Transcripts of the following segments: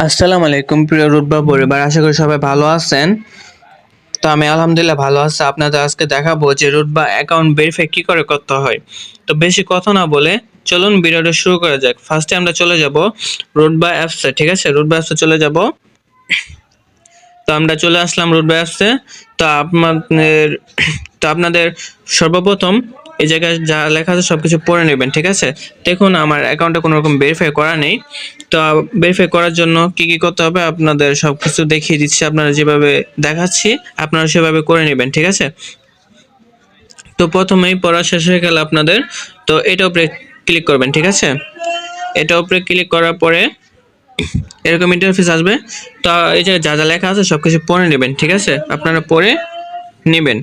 আসসালামু আলাইকুম প্রিয় রুটবা পরিবার, আশা করি সবাই ভালো আছেন। তো আমি আলহামদুলিল্লাহ ভালো আছি। আপনাদের আজকে দেখাবো যে রুটবা অ্যাকাউন্ট ভেরিফাই কি করে করতে হয়। তো বেশি কথা না বলে চলুন ভিডিওটা শুরু করা যাক। ফার্স্টে আমরা চলে যাব রুটবা অ্যাপসে, ঠিক আছে? রুটবা অ্যাপসে চলে যাব। তো আমরা চলে আসলাম রুটবা অ্যাপসে। তো আপনাদের সর্বপ্রথম এই জায়গায় যা লেখা আছে সবকিছু পড়ে নেবেন, ঠিক আছে? দেখুন আমার অ্যাকাউন্টে কোনো রকম ভেরিফাই করা নেই। তো ভেরিফাই করার জন্য কি কি করতে হবে আপনাদের সবকিছু দেখিয়ে দিচ্ছি। আপনারা যেভাবে দেখাচ্ছি আপনারা সেভাবে করে নেবেন, ঠিক আছে? তো প্রথমেই পড়া শেষ হয়ে গেল আপনাদের, তো এটার উপরে ক্লিক করবেন, ঠিক আছে? এটার উপরে ক্লিক করার পরে এরকম ইন্টারফেস আসবে। তো এই যে যা যা লেখা আছে সবকিছু পড়ে নেবেন, ঠিক আছে? আপনারা পড়ে নেবেন।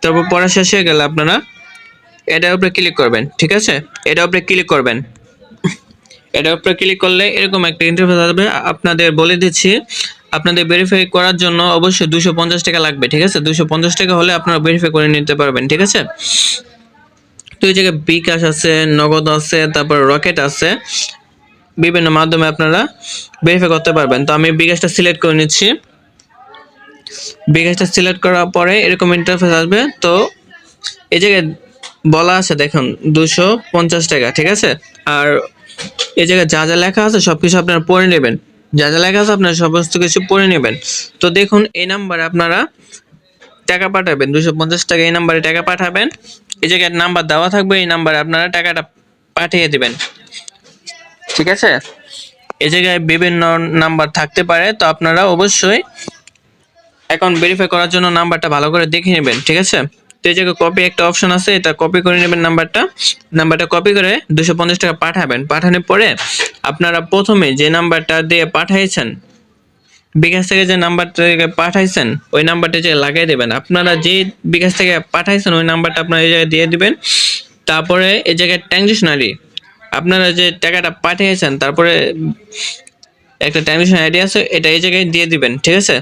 তারপর পড়া শেষ হয়ে গেলে আপনারা এটার উপরে ক্লিক করবেন, ঠিক আছে? এটার উপরে ক্লিক করবেন। এটার উপরে ক্লিক করলে এরকম একটা ইন্টারফেস আসবে। আপনাদের বলে দিচ্ছি, আপনাদের ভেরিফাই করার জন্য অবশ্যই 250 টাকা লাগবে, ঠিক আছে? 250 টাকা হলে আপনারা ভেরিফাই করে নিতে পারবেন, ঠিক আছে? তো এই জায়গায় বিকাশ আছে, নগদ আছে, তারপর রকেট আছে, বিভিন্ন মাধ্যমে আপনারা ভেরিফাই করতে পারবেন। তো আমি বিকাশটা সিলেক্ট করে নিচ্ছি। বিকাশটা সিলেক্ট করার পরে এরকম ইন্টারফেস আসবে। তো এই জায়গায় বলা আছে দেখুন 250 টাকা, ঠিক আছে? আর এই জায়গায় যা যা লেখা আছে সবকিছু আপনারা পড়ে নেবেন। যা যা লেখা আছে আপনারা সমস্ত কিছু পড়ে নেবেন। তো দেখুন এই নাম্বারে আপনারা টাকা পাঠাবেন, 250 টাকা এই নাম্বারে টাকা পাঠাবেন। এই জায়গায় নাম্বার দেওয়া থাকবে, এই নাম্বারে আপনারা টাকাটা পাঠিয়ে দিবেন, ঠিক আছে? এই জায়গায় বিভিন্ন নাম্বার থাকতে পারে, তো আপনারা অবশ্যই অ্যাকাউন্ট ভেরিফাই করার জন্য নাম্বারটা ভালো করে দেখে নেবেন, ঠিক আছে? তো এই জায়গায় কপি একটা অপশন আছে, এটা কপি করে নেবেন। নাম্বারটা কপি করে 250 টাকা পাঠাবেন। পাঠানোর পরে আপনারা প্রথমে যে নাম্বারটা দিয়ে পাঠাইছেন, বিকাশ থেকে যে নাম্বারটা পাঠাইছেন ওই নাম্বারটা যে লাগিয়ে দেবেন। আপনারা যে বিকাশ থেকে পাঠাইছেন ওই নাম্বারটা আপনারা এই জায়গায় দিয়ে দিবেন। তারপরে এই জায়গায় ট্রানজিশনারি আপনারা যে টাকাটা পাঠিয়েছেন, তারপরে একটা ট্রানজিশন আইডি আছে, এটা এই জায়গায় দিয়ে দিবেন, ঠিক আছে?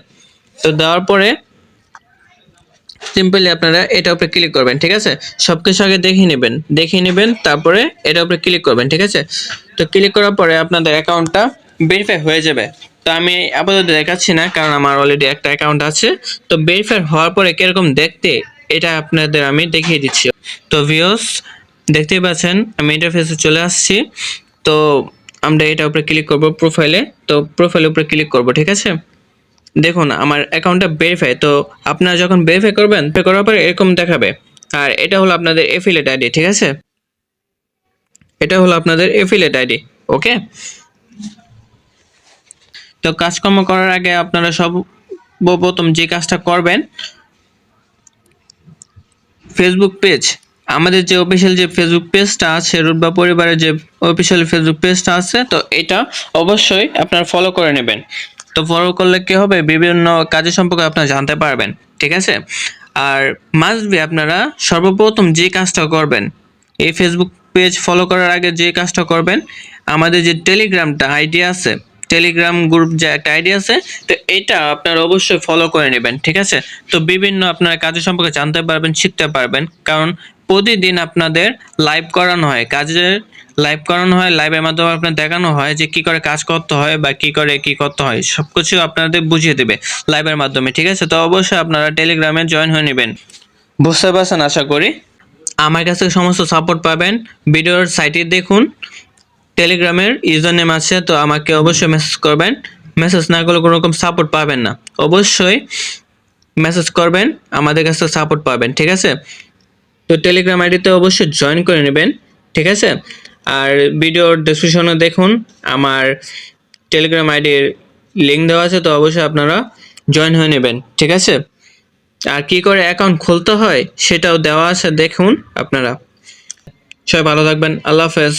তো দেওয়ার পরে সিম্পলি আপনারা এটার উপরে ক্লিক করবেন, ঠিক আছে? সবকিছু আগে দেখে নেবেন, তারপরে এটার উপরে ক্লিক করবেন, ঠিক আছে? তো ক্লিক করার পরে আপনাদের অ্যাকাউন্টটা ভেরিফাই হয়ে যাবে। তো আমি আপাতত দেখাচ্ছি না, কারণ আমার অলরেডি একটা অ্যাকাউন্ট আছে। তো ভেরিফাই হওয়ার পরে কিরকম দেখতে এটা আপনাদের আমি দেখিয়ে দিচ্ছি। তো ভিউয়ার্স দেখতেই পাচ্ছেন আমি ইন্টারফেসে চলে আসছি। তো আমরা এটার উপরে ক্লিক করব প্রোফাইলে। তো প্রোফাইলের উপরে ক্লিক করব, ঠিক আছে? দেখুন আমার অ্যাকাউন্টটা ভেরিফাই। তো আপনারা যখন ভেরিফাই করবেন, পে করার পরে এরকম দেখাবে। আর এটা হলো আপনাদের এফিলিয়েট আইডি, ঠিক আছে? এটা হলো আপনাদের এফিলিয়েট আইডি, ওকে? তো কাজকর্ম করার আগে আপনারা সর্বপ্রথম যে কাজটা করবেন, ফেসবুক পেজ, আমাদের যে অফিসিয়াল যে ফেসবুক পেজটা আছে, রুটবা পরিবারের যে অফিসিয়াল ফেসবুক পেজটা আছে, তো এটা অবশ্যই আপনারা ফলো করে নেবেন। তো ফলো করলে কি হবে, বিভিন্ন কাজের সম্পর্কে আপনারা জানতে পারবেন, ঠিক আছে? আর মাস্ট বি আপনারা সর্বপ্রথম যে কাজটা করবেন, এই ফেসবুক পেজ ফলো করার আগে যে কাজটা করবেন, আমাদের যে টেলিগ্রামটা আইডি আছে, টেলিগ্রাম গ্রুপ যে একটা আইডি আছে, তো এটা আপনারা অবশ্যই ফলো করে নেবেন, ঠিক আছে? তো বিভিন্ন আপনারা কাজের সম্পর্কে জানতে পারবেন, শিখতে পারবেন। কারণ প্রতিদিন আপনাদের লাইভ করানো হয়, কাজের লাইভ করানো হয়, লাইভের মাধ্যমে আপনার দেখানো হয় যে কি করে কাজ করতে হয় বা কি করে কি করতে হয়, সবকিছু আপনাদের বুঝিয়ে দেবে লাইভের মাধ্যমে, ঠিক আছে? তো অবশ্যই আপনারা টেলিগ্রামে জয়েন হয়ে নেবেন। বুঝতে পারছেন আশা করি। আমার কাছে সমস্ত সাপোর্ট পাবেন। ভিডিওর সাইটে দেখুন টেলিগ্রামের ইউজার নেম আছে, তো আমাকে অবশ্যই মেসেজ করবেন। মেসেজ না করলে কোনো রকম সাপোর্ট পাবেন না। অবশ্যই মেসেজ করবেন, আমাদের কাছে সাপোর্ট পাবেন, ঠিক আছে? তো টেলিগ্রাম আইডিতে অবশ্যই জয়েন করে নেবেন, ঠিক আছে? আর ভিডিওর ডেসক্রিপশনে দেখুন আমার টেলিগ্রাম আইডির লিঙ্ক দেওয়া আছে, তো অবশ্যই আপনারা জয়েন হয়ে নেবেন, ঠিক আছে? আর কি করে অ্যাকাউন্ট খুলতে হয় সেটাও দেওয়া আছে, দেখুন আপনারা। সবাই ভালো থাকবেন, আল্লাহ হাফেজ।